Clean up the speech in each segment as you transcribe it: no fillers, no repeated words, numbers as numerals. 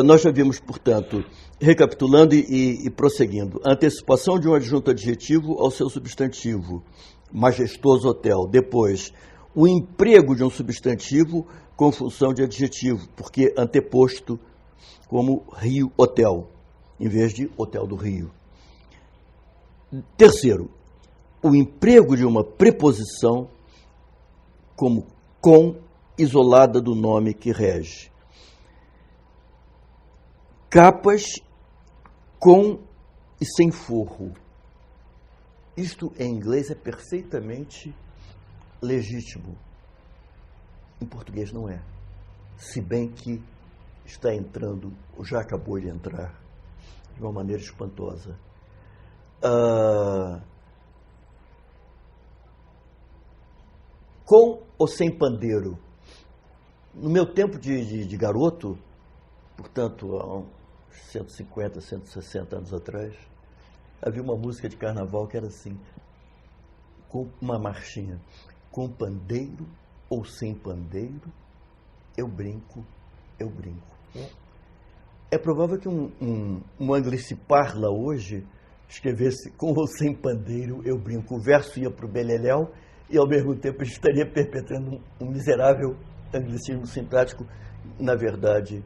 Nós já vimos, portanto, recapitulando e prosseguindo, a antecipação de um adjunto adjetivo ao seu substantivo, majestoso hotel. Depois, o emprego de um substantivo com função de adjetivo, porque anteposto como Rio Hotel, em vez de Hotel do Rio. Terceiro, o emprego de uma preposição como com, isolada do nome que rege. Capas com e sem forro. Isto em inglês é perfeitamente legítimo. Em português não é. Se bem que está entrando, ou já acabou de entrar, de uma maneira espantosa. Com ou sem pandeiro? No meu tempo de garoto, portanto, há uns 150, 160 anos atrás, havia uma música de carnaval que era assim, com uma marchinha: com pandeiro ou sem pandeiro, eu brinco, eu brinco. É provável que um angliciparla hoje escrevesse com ou sem pandeiro, eu brinco. O verso ia para o beleléu e, ao mesmo tempo, estaria perpetrando um miserável anglicismo sintático. Na verdade,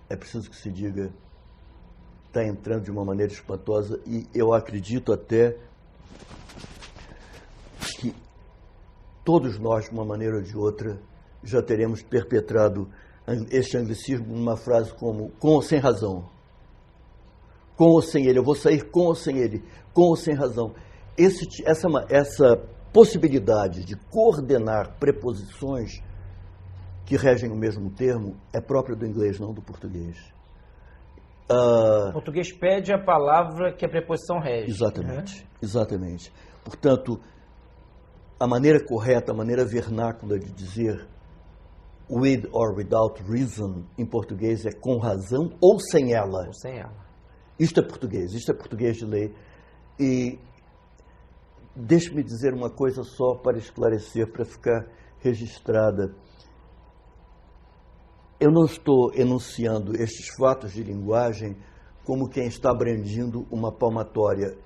é preciso que se diga, está entrando de uma maneira espantosa, e eu acredito até que todos nós, de uma maneira ou de outra, já teremos perpetrado este anglicismo numa frase como com ou sem razão. Com ou sem ele, eu vou sair com ou sem ele, com ou sem razão. Essa possibilidade de coordenar preposições que regem o mesmo termo é própria do inglês, não do português. O português pede a palavra que a preposição rege. Exatamente, exatamente. Portanto, a maneira correta, a maneira vernácula de dizer with or without reason, em português, é com razão ou sem ela. Ou sem ela. Isto é português de lei. E deixe-me dizer uma coisa só para esclarecer, para ficar registrada. Eu não estou enunciando estes fatos de linguagem como quem está brandindo uma palmatória.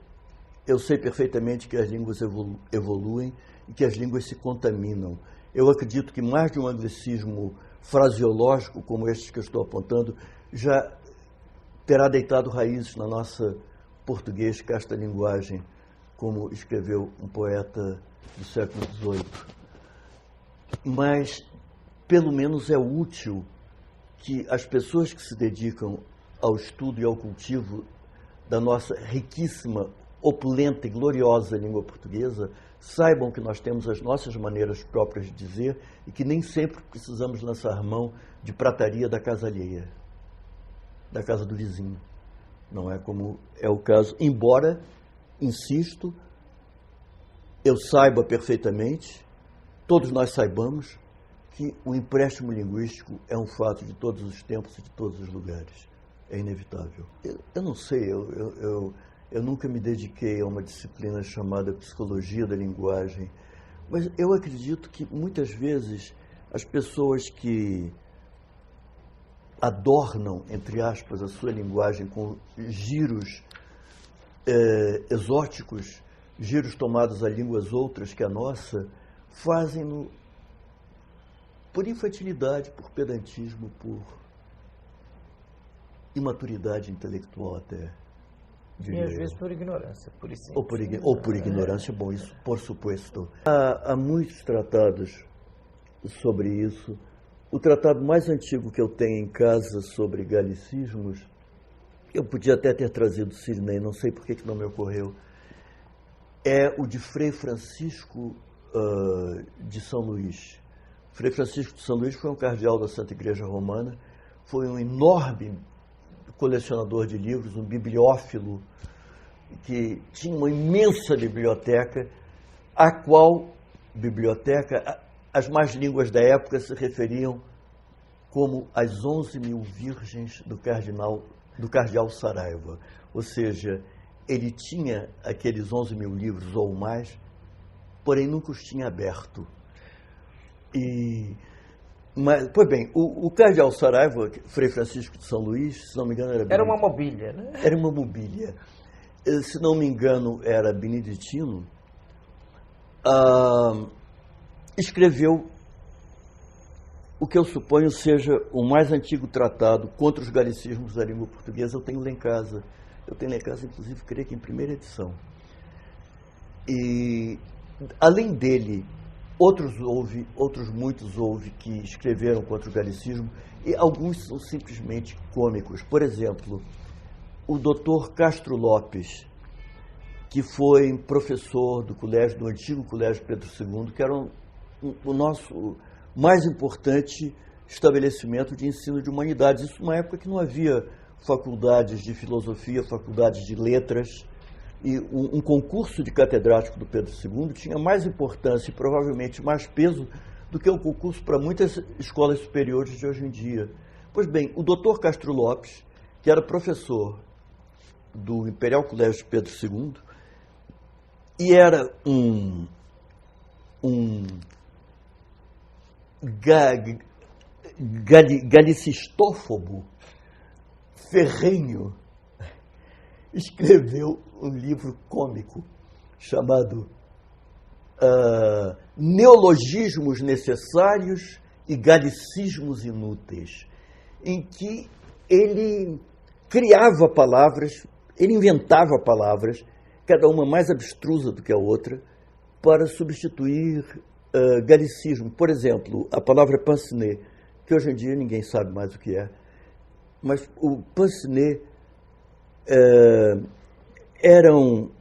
Eu sei perfeitamente que as línguas evoluem e que as línguas se contaminam. Eu acredito que mais de um anglicismo fraseológico, como este que eu estou apontando, já terá deitado raízes na nossa português, casta linguagem, como escreveu um poeta do século XVIII. Mas, pelo menos, é útil que as pessoas que se dedicam ao estudo e ao cultivo da nossa riquíssima, opulenta e gloriosa língua portuguesa saibam que nós temos as nossas maneiras próprias de dizer e que nem sempre precisamos lançar mão de prataria da casa alheia, da casa do vizinho. Não é como é o caso, embora, insisto, eu saiba perfeitamente, todos nós saibamos, que o empréstimo linguístico é um fato de todos os tempos e de todos os lugares. É inevitável. Eu não sei, eu nunca me dediquei a uma disciplina chamada Psicologia da Linguagem, mas eu acredito que muitas vezes as pessoas que adornam, entre aspas, a sua linguagem com giros exóticos, giros tomados a línguas outras que a nossa, fazem-no por infantilidade, por pedantismo, por imaturidade intelectual até. E às vezes por ignorância, por isso. Ou por ignorância, bom, isso por suposto. Há muitos tratados sobre isso. O tratado mais antigo que eu tenho em casa sobre galicismos, eu podia até ter trazido Sidney, não sei por que não me ocorreu, é o de Frei Francisco de São Luís. Frei Francisco de São Luís foi um cardeal da Santa Igreja Romana, foi um enorme colecionador de livros, um bibliófilo, que tinha uma imensa biblioteca, a qual biblioteca as más línguas da época se referiam como as 11.000 virgens do cardeal Saraiva. Ou seja, ele tinha aqueles 11.000 livros ou mais, porém nunca os tinha aberto. E Mas, pois bem, o cardeal Saraiva, Frei Francisco de São Luís, se não me engano, era uma mobília, né? Era uma mobília. Se não me engano, era beneditino. Escreveu o que eu suponho seja o mais antigo tratado contra os galicismos da língua portuguesa. Eu tenho lá em casa. Eu tenho lá em casa, inclusive, creio que em primeira edição. E, além dele, outros muitos houve que escreveram contra o galicismo, e alguns são simplesmente cômicos. Por exemplo, o Dr. Castro Lopes, que foi professor do antigo Colégio Pedro II, que era o nosso mais importante estabelecimento de ensino de humanidades. Isso numa época que não havia faculdades de filosofia, faculdades de letras, e um concurso de catedrático do Pedro II tinha mais importância e provavelmente mais peso do que o concurso para muitas escolas superiores de hoje em dia. Pois bem, o Dr. Castro Lopes, que era professor do Imperial Colégio Pedro II, e era um galicistófobo ferrenho, escreveu um livro cômico chamado Neologismos Necessários e Galicismos Inúteis, em que ele criava palavras, ele inventava palavras, cada uma mais abstrusa do que a outra, para substituir galicismo. Por exemplo, a palavra pince-nez, que hoje em dia ninguém sabe mais o que é, mas o pince-nez eram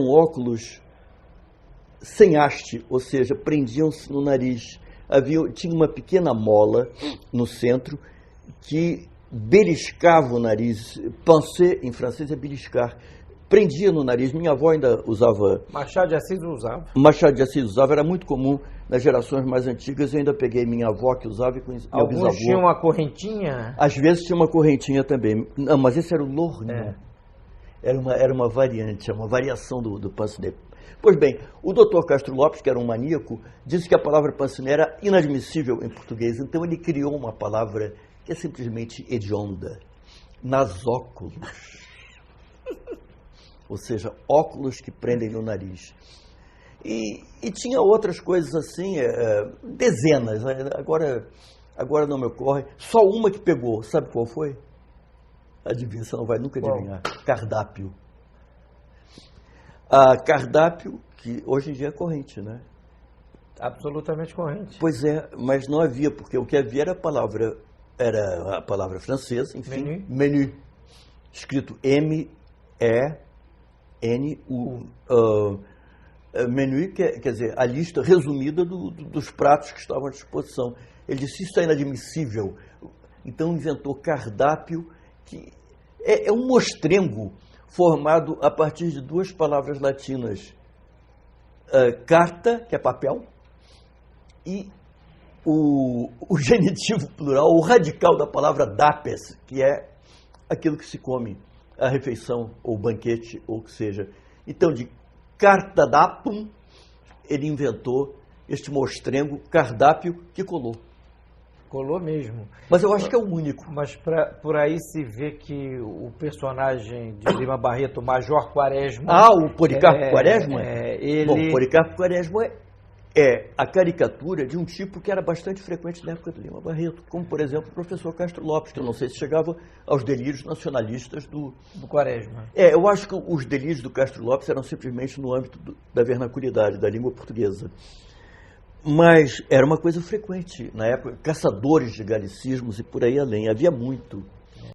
óculos sem haste, ou seja, prendiam-se no nariz. Tinha uma pequena mola no centro que beliscava o nariz. Pincer, em francês, é beliscar. Prendia no nariz. Minha avó ainda usava... Machado de Assis usava. Machado de Assis usava. Era muito comum nas gerações mais antigas. Eu ainda peguei minha avó que usava e conheci meu bisavô. Alguns tinham uma correntinha? Às vezes tinha uma correntinha também. Não, mas esse era o lorgnon. Era uma variante, uma variação do pince-nez. Pois bem, o Dr. Castro Lopes, que era um maníaco, disse que a palavra pince-nez era inadmissível em português. Então ele criou uma palavra que é simplesmente hedionda. Nasóculos. Ou seja, óculos que prendem no nariz. E tinha outras coisas assim, dezenas. Agora não me ocorre. Só uma que pegou. Sabe qual foi? Adivinha, você não vai nunca adivinhar. Cardápio. Cardápio, que hoje em dia é corrente, né? Absolutamente corrente. Pois é, mas não havia, porque o que havia era a palavra francesa, enfim, menu. Escrito M-E-N-U. Menu, quer dizer, a lista resumida dos pratos que estavam à disposição. Ele disse, isso é inadmissível. Então inventou cardápio, que é um mostrengo formado a partir de duas palavras latinas. Carta, que é papel, e o genitivo plural, o radical da palavra dapes, que é aquilo que se come, a refeição, ou banquete, ou o que seja. Então, de cartadapum, ele inventou este mostrengo, cardápio, que colou. Colou mesmo. Mas eu acho que é o único. Mas por aí se vê que o personagem de Lima Barreto, Major Quaresma... o Policarpo Quaresma? Ele... Bom, Policarpo Quaresma é a caricatura de um tipo que era bastante frequente na época do Lima Barreto, como, por exemplo, o professor Castro Lopes, que eu não sei se chegava aos delírios nacionalistas do Quaresma. Eu acho que os delírios do Castro Lopes eram simplesmente no âmbito da vernaculidade, da língua portuguesa. Mas era uma coisa frequente na época, caçadores de galicismos e por aí além, havia muito.